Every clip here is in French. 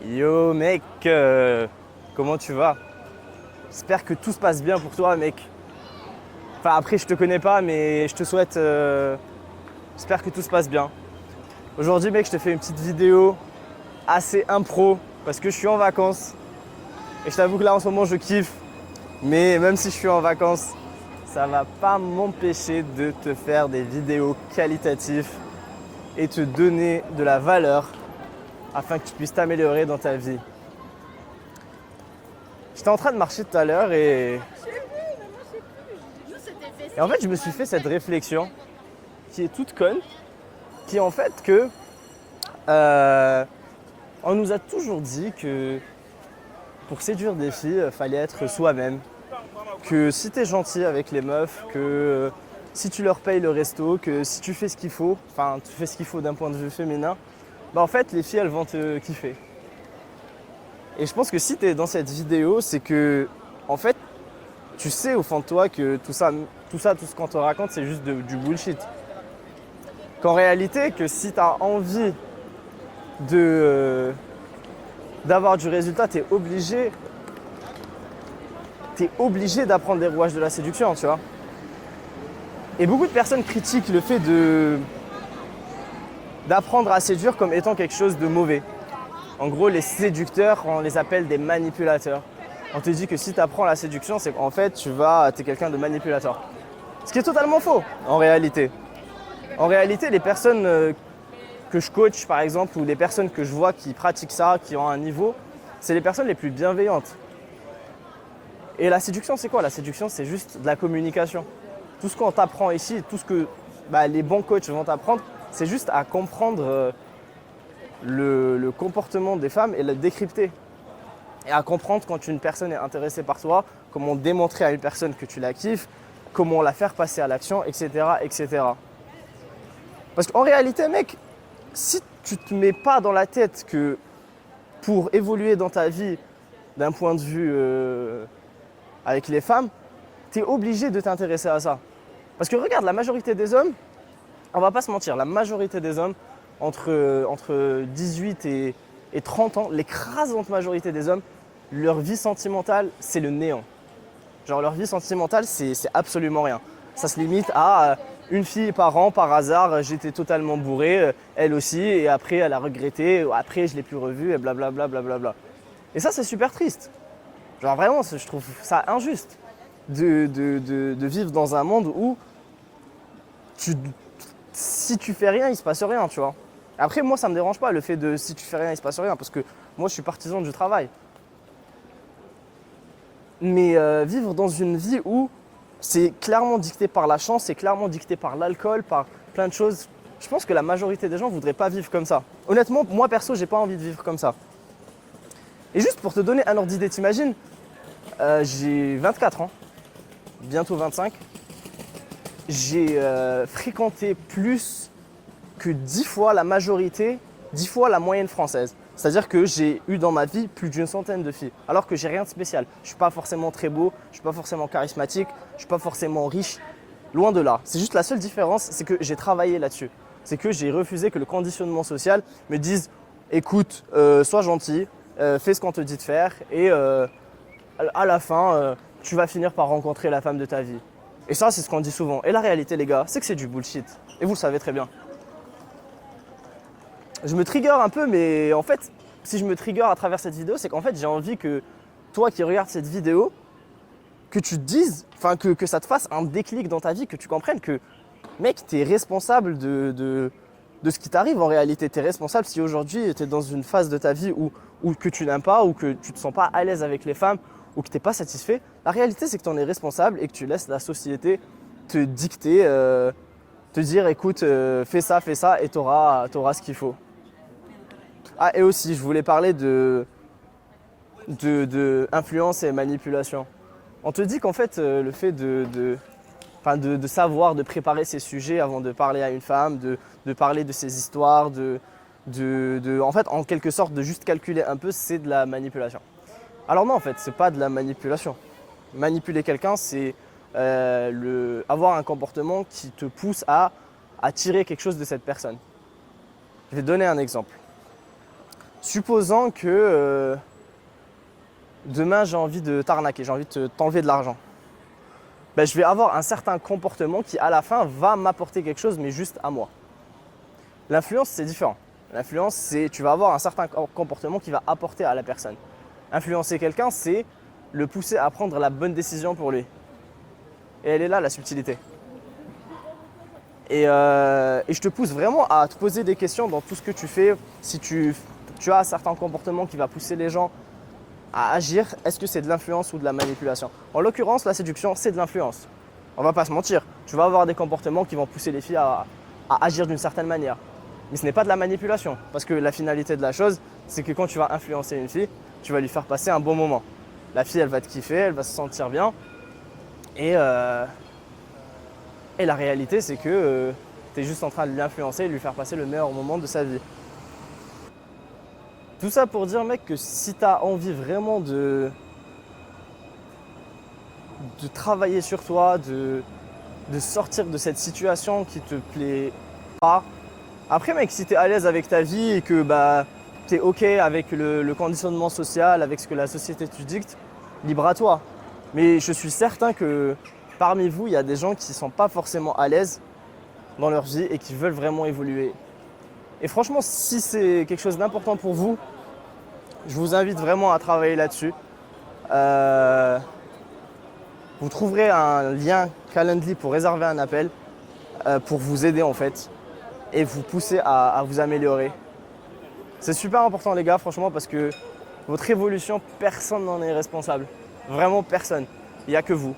Yo mec, comment tu vas? J'espère que tout se passe bien pour toi mec. Enfin après je te connais pas mais je te souhaite, j'espère que tout se passe bien. Aujourd'hui mec je te fais une petite vidéo assez impro parce que je suis en vacances. Et je t'avoue que là en ce moment je kiffe. Mais même si je suis en vacances, ça va pas m'empêcher de te faire des vidéos qualitatives et te donner de la valeur afin que tu puisses t'améliorer dans ta vie. J'étais en train de marcher tout à l'heure et en fait je me suis fait cette réflexion qui est toute conne, qui est en fait que on nous a toujours dit que pour séduire des filles, fallait être soi-même. Que si t'es gentil avec les meufs, que si tu leur payes le resto, que si tu fais ce qu'il faut, enfin tu fais ce qu'il faut d'un point de vue féminin, bah en fait les filles elles vont te kiffer. Et je pense que si t'es dans cette vidéo, c'est que en fait tu sais au fond de toi que tout ce qu'on te raconte c'est juste du bullshit. Qu'en réalité, que si t'as envie d'avoir du résultat, t'es obligé d'apprendre les rouages de la séduction, tu vois. Et beaucoup de personnes critiquent le fait d'apprendre à séduire comme étant quelque chose de mauvais. En gros, les séducteurs, on les appelle des manipulateurs. On te dit que si tu apprends la séduction, c'est qu'en fait, t'es quelqu'un de manipulateur. Ce qui est totalement faux, en réalité. En réalité, les personnes que je coach, par exemple, ou les personnes que je vois qui pratiquent ça, qui ont un niveau, c'est les personnes les plus bienveillantes. Et la séduction, c'est quoi? La séduction, c'est juste de la communication. Tout ce qu'on t'apprend ici, tout ce que les bons coachs vont t'apprendre, c'est juste à comprendre le comportement des femmes et le décrypter. Et à comprendre quand une personne est intéressée par toi, comment démontrer à une personne que tu la kiffes, comment la faire passer à l'action, etc., etc. Parce qu'en réalité, mec, si tu te mets pas dans la tête que pour évoluer dans ta vie d'un point de vue avec les femmes, tu es obligé de t'intéresser à ça. Parce que regarde, la majorité des hommes, on va pas se mentir, la majorité des hommes, entre 18 et 30 ans, l'écrasante majorité des hommes, leur vie sentimentale, c'est le néant. Genre leur vie sentimentale, c'est absolument rien. Ça se limite à une fille par an, par hasard, j'étais totalement bourré, elle aussi, et après elle a regretté, après je l'ai plus revue, et blablabla. Blablabla. Et ça, c'est super triste. Genre vraiment, je trouve ça injuste de vivre dans un monde où si tu fais rien, il se passe rien, tu vois. Après, moi, ça me dérange pas le fait de si tu fais rien, il se passe rien, parce que moi, je suis partisan du travail. Mais vivre dans une vie où c'est clairement dicté par la chance, c'est clairement dicté par l'alcool, par plein de choses, je pense que la majorité des gens ne voudraient pas vivre comme ça. Honnêtement, moi perso, j'ai pas envie de vivre comme ça. Et juste pour te donner un ordre d'idée, t'imagines, j'ai 24 ans, bientôt 25. J'ai fréquenté plus que 10 fois la majorité, 10 fois la moyenne française. C'est-à-dire que j'ai eu dans ma vie plus d'une centaine de filles, alors que j'ai rien de spécial. Je suis pas forcément très beau, je suis pas forcément charismatique, je suis pas forcément riche. Loin de là. C'est juste la seule différence, c'est que j'ai travaillé là-dessus. C'est que j'ai refusé que le conditionnement social me dise écoute, sois gentil, fais ce qu'on te dit de faire et à la fin, tu vas finir par rencontrer la femme de ta vie. Et ça, c'est ce qu'on dit souvent. Et la réalité, les gars, c'est que c'est du bullshit. Et vous le savez très bien. Je me trigger un peu, mais en fait, si je me trigger à travers cette vidéo, c'est qu'en fait, j'ai envie que toi qui regardes cette vidéo, que tu te dises, enfin, que ça te fasse un déclic dans ta vie, que tu comprennes que, mec, t'es responsable de ce qui t'arrive en réalité. T'es responsable si aujourd'hui, t'es dans une phase de ta vie où que tu n'aimes pas, ou que tu te sens pas à l'aise avec les femmes, ou que t'es pas satisfait. La réalité, c'est que t'en es responsable et que tu laisses la société te dicter, te dire, écoute, fais ça, et t'auras ce qu'il faut. Ah, et aussi, je voulais parler de influence et manipulation. On te dit qu'en fait, le fait de savoir, de préparer ses sujets avant de parler à une femme, de parler de ses histoires, en fait, en quelque sorte, de juste calculer un peu, c'est de la manipulation. Alors non, en fait, c'est pas de la manipulation. Manipuler quelqu'un, c'est avoir un comportement qui te pousse à tirer quelque chose de cette personne. Je vais te donner un exemple. Supposons que demain j'ai envie de t'arnaquer, j'ai envie de t'enlever de l'argent. Ben, je vais avoir un certain comportement qui à la fin va m'apporter quelque chose mais juste à moi. L'influence c'est différent. L'influence c'est tu vas avoir un certain comportement qui va apporter à la personne. Influencer quelqu'un c'est le pousser à prendre la bonne décision pour lui. Et elle est là la subtilité. Et je te pousse vraiment à te poser des questions dans tout ce que tu fais. Si tu as un certain comportement qui va pousser les gens à agir, est-ce que c'est de l'influence ou de la manipulation? En l'occurrence, la séduction, c'est de l'influence. On va pas se mentir, tu vas avoir des comportements qui vont pousser les filles à agir d'une certaine manière. Mais ce n'est pas de la manipulation, parce que la finalité de la chose, c'est que quand tu vas influencer une fille, tu vas lui faire passer un bon moment. La fille, elle va te kiffer, elle va se sentir bien. Et la réalité, c'est que tu es juste en train de l'influencer et de lui faire passer le meilleur moment de sa vie. Tout ça pour dire, mec, que si tu as envie vraiment de travailler sur toi, de sortir de cette situation qui te plaît pas. Après, mec, si tu es à l'aise avec ta vie et que tu es OK avec le conditionnement social, avec ce que la société te dicte, libre à toi. Mais je suis certain que parmi vous, il y a des gens qui ne sont pas forcément à l'aise dans leur vie et qui veulent vraiment évoluer. Et franchement, si c'est quelque chose d'important pour vous, je vous invite vraiment à travailler là-dessus. Vous trouverez un lien Calendly pour réserver un appel pour vous aider en fait et vous pousser à vous améliorer. C'est super important les gars, franchement, parce que votre évolution, personne n'en est responsable. Vraiment personne. Il n'y a que vous.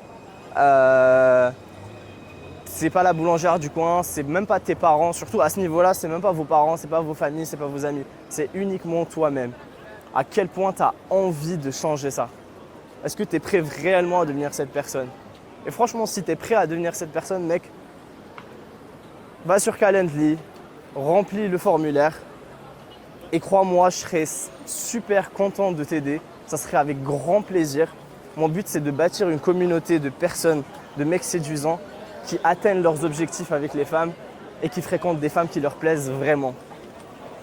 C'est pas la boulangère du coin, c'est même pas tes parents. Surtout à ce niveau-là, c'est même pas vos parents, c'est pas vos familles, c'est pas vos amis. C'est uniquement toi-même. À quel point tu as envie de changer ça? Est-ce que tu es prêt réellement à devenir cette personne? Et franchement, si tu es prêt à devenir cette personne, mec, va sur Calendly, remplis le formulaire et crois-moi, je serais super content de t'aider. Ça serait avec grand plaisir. Mon but, c'est de bâtir une communauté de personnes, de mecs séduisants qui atteignent leurs objectifs avec les femmes et qui fréquentent des femmes qui leur plaisent vraiment.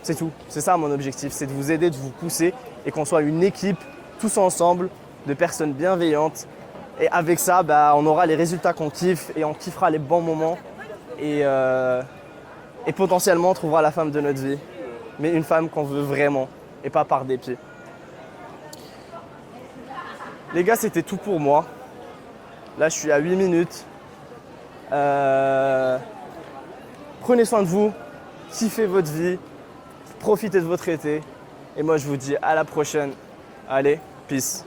C'est tout. C'est ça mon objectif, c'est de vous aider, de vous pousser et qu'on soit une équipe, tous ensemble, de personnes bienveillantes. Et avec ça, on aura les résultats qu'on kiffe et on kiffera les bons moments. Et potentiellement, on trouvera la femme de notre vie. Mais une femme qu'on veut vraiment et pas par dépit. Les gars, c'était tout pour moi. Là, je suis à 8 minutes. Prenez soin de vous, kiffez votre vie, profitez de votre été. Et moi, je vous dis à la prochaine. Allez, peace.